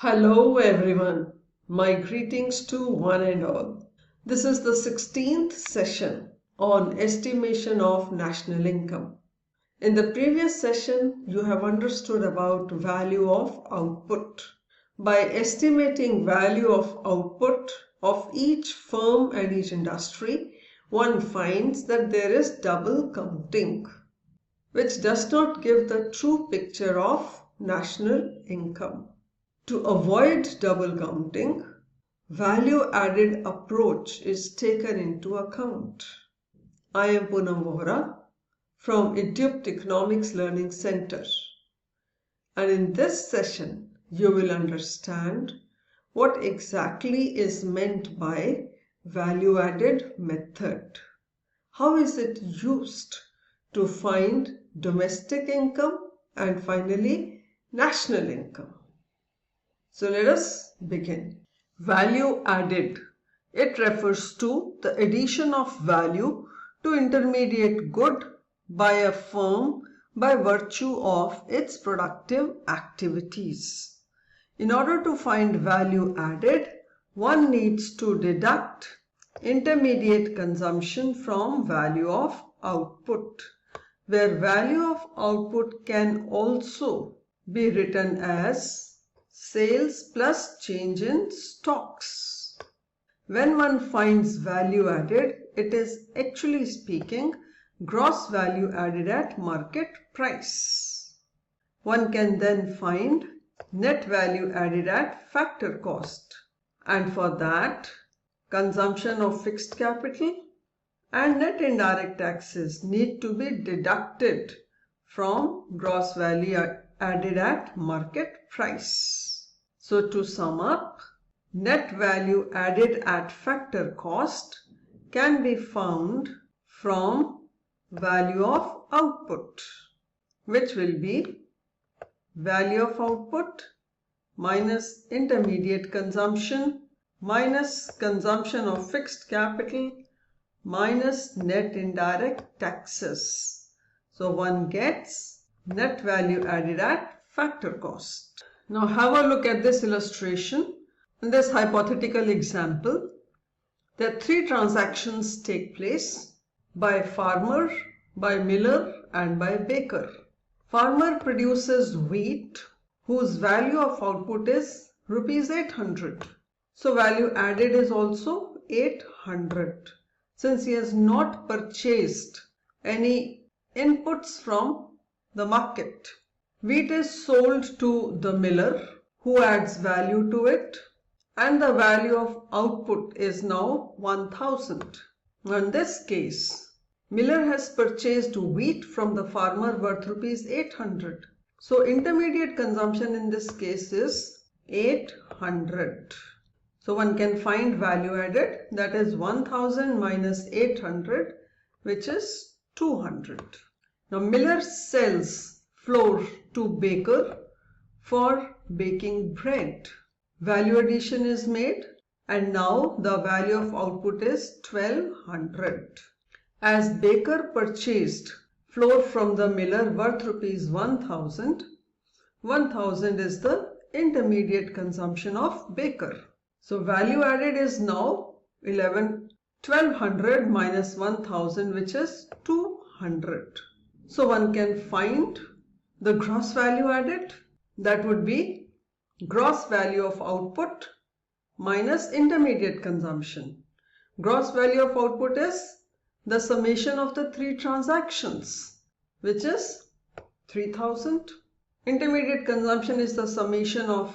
Hello everyone, my greetings to one and all. This is the 16th session on estimation of national income. In the previous session, you have understood about value of output. By estimating value of output of each firm and each industry, one finds that there is double counting, which does not give the true picture of national income. To avoid double counting, value-added approach is taken into account. I am Poonam Vohra from Economics Learning Center, and in this session you will understand what exactly is meant by value-added method. How is it used to find domestic income and finally national income? So let us begin. Value added. It refers to the addition of value to intermediate good by a firm by virtue of its productive activities. In order to find value added, one needs to deduct intermediate consumption from value of output, where value of output can also be written as sales plus change in stocks. When one finds value added, it is actually speaking gross value added at market price. One can then find net value added at factor cost, and for that consumption of fixed capital and net indirect taxes need to be deducted from gross value added at market price. So to sum up, net value added at factor cost can be found from value of output, which will be value of output minus intermediate consumption minus consumption of fixed capital minus net indirect taxes. So one gets net value added at factor cost. Now have a look at this illustration. In this hypothetical example, there are three transactions take place by farmer, by miller and by baker. Farmer produces wheat whose value of output is rupees 800. So value added is also 800 since he has not purchased any inputs from the market. Wheat is sold to the miller who adds value to it, and the value of output is now 1000. In this case, miller has purchased wheat from the farmer worth rupees 800. So intermediate consumption in this case is 800. So one can find value added, that is 1000 minus 800, which is 200. Now miller sells flour to baker for baking bread. Value addition is made and now the value of output is 1200. As baker purchased flour from the miller worth rupees 1000, 1000 is the intermediate consumption of baker. So value added is now 1200 minus 1000, which is 200. So one can find the gross value added, that would be gross value of output minus intermediate consumption. Gross value of output is the summation of the three transactions, which is 3000. Intermediate consumption is the summation of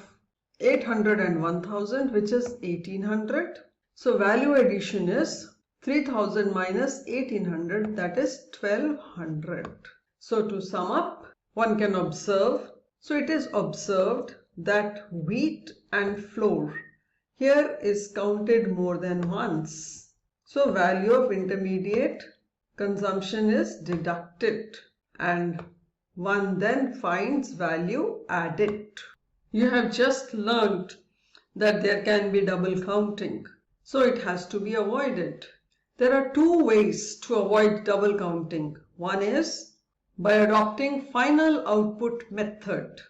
800 and 1000, which is 1800. So value addition is 3000 minus 1800, that is 1200. So to sum up, one can observe, so it is observed that wheat and flour here is counted more than once. So value of intermediate consumption is deducted and one then finds value added. You have just learned that there can be double counting, so it has to be avoided. There are two ways to avoid double counting. One is by adopting final output method.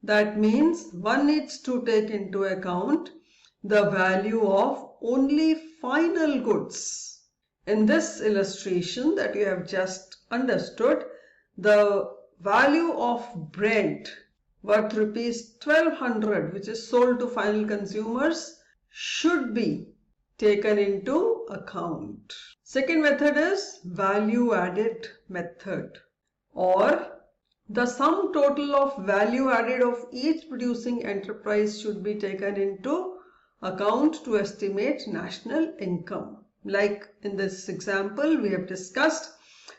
That means one needs to take into account the value of only final goods. In this illustration that you have just understood, the value of bread worth rupees 1200, which is sold to final consumers, should be taken into account. Second method is value added method, or the sum total of value added of each producing enterprise should be taken into account to estimate national income. Like in this example, we have discussed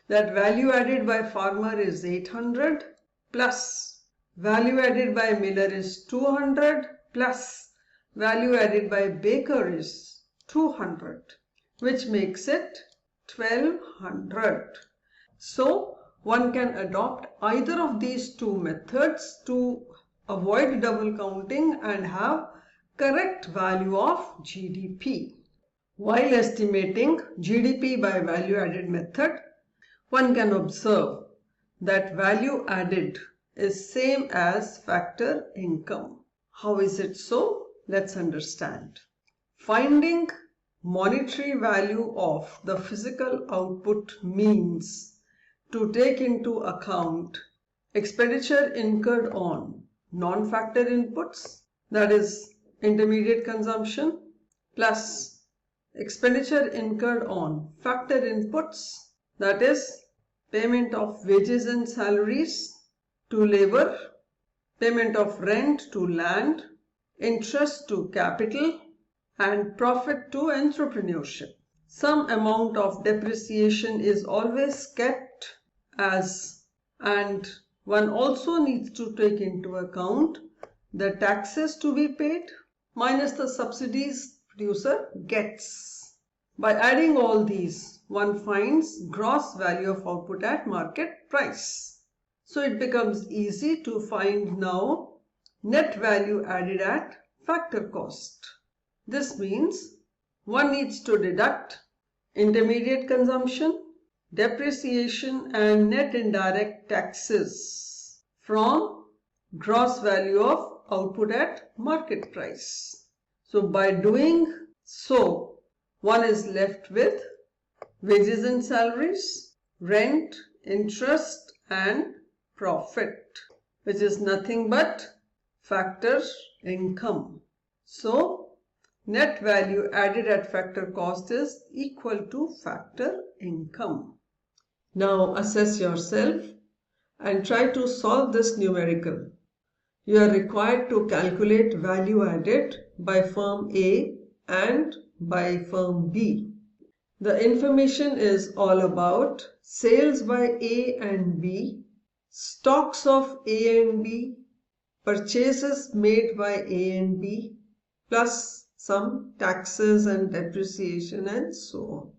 that value added by farmer is 800 plus value added by miller is 200 plus value added by baker is 200, which makes it 1200. So one can adopt either of these two methods to avoid double counting and have correct value of GDP. While estimating GDP by value added method, one can observe that value added is same as factor income. How is it so? Let's understand. Finding monetary value of the physical output means to take into account expenditure incurred on non-factor inputs, that is intermediate consumption, plus expenditure incurred on factor inputs, that is payment of wages and salaries to labor, payment of rent to land, interest to capital, and profit to entrepreneurship. Some amount of depreciation is always kept as, and one also needs to take into account the taxes to be paid minus the subsidies producer gets. By adding all these, one finds gross value of output at market price. So it becomes easy to find now net value added at factor cost. This means one needs to deduct intermediate consumption, depreciation and net indirect taxes from gross value of output at market price. So by doing so, one is left with wages and salaries, rent, interest and profit, which is nothing but factor income. So net value added at factor cost is equal to factor income. Now assess yourself and try to solve this numerical. You are required to calculate value added by firm A and by firm B. The information is all about sales by A and B, stocks of A and B, purchases made by A and B, plus some taxes and depreciation and so on.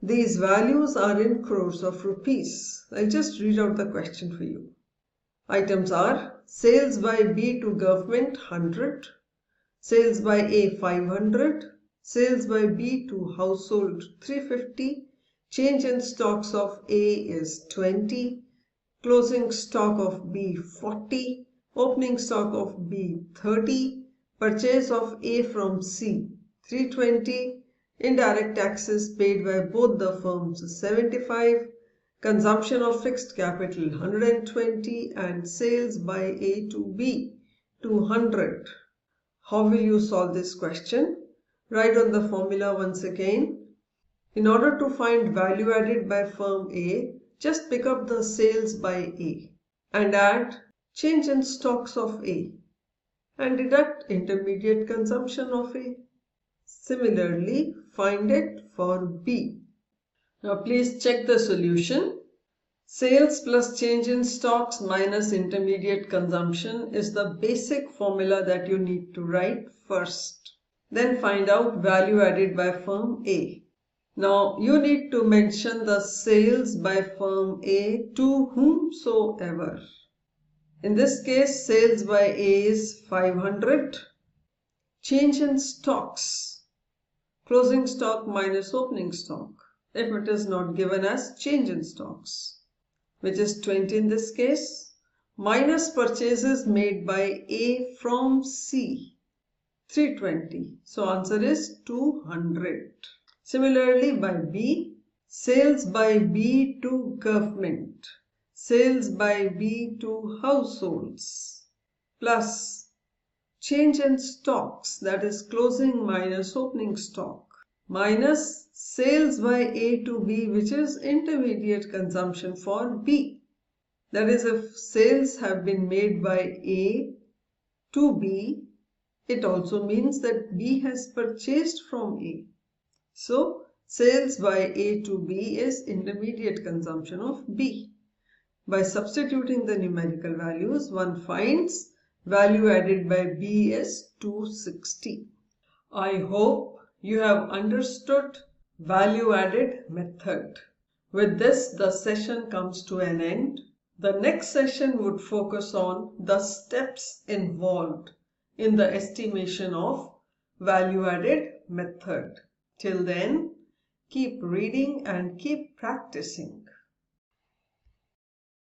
These values are in crores of rupees. I'll just read out the question for you. Items are sales by B to government 100, sales by A 500, sales by B to household 350, change in stocks of A is 20, closing stock of B 40, opening stock of B 30, purchase of A from C 320, indirect taxes paid by both the firms 75, consumption of fixed capital 120 and sales by A to B 200. How will you solve this question? Write on the formula once again. In order to find value added by firm A, just pick up the sales by A and add change in stocks of A and deduct intermediate consumption of A. Similarly, find it for B. Now please check the solution. Sales plus change in stocks minus intermediate consumption is the basic formula that you need to write first. Then find out value added by firm A. Now you need to mention the sales by firm A to whomsoever. In this case, sales by A is 500. Change in stocks, closing stock minus opening stock, if it is not given as change in stocks, which is 20 in this case. minus purchases made by A from C, 320. So answer is 200. Similarly by B, sales by B to government, sales by B to households, plus change in stocks, that is closing minus opening stock, minus sales by A to B, which is intermediate consumption for B. That is, if sales have been made by A to B, it also means that B has purchased from A. So, sales by A to B is intermediate consumption of B. By substituting the numerical values, one finds value added by B is 260. I hope you have understood value added method. With this, the session comes to an end. The next session would focus on the steps involved in the estimation of value added method. Till then, keep reading and keep practicing.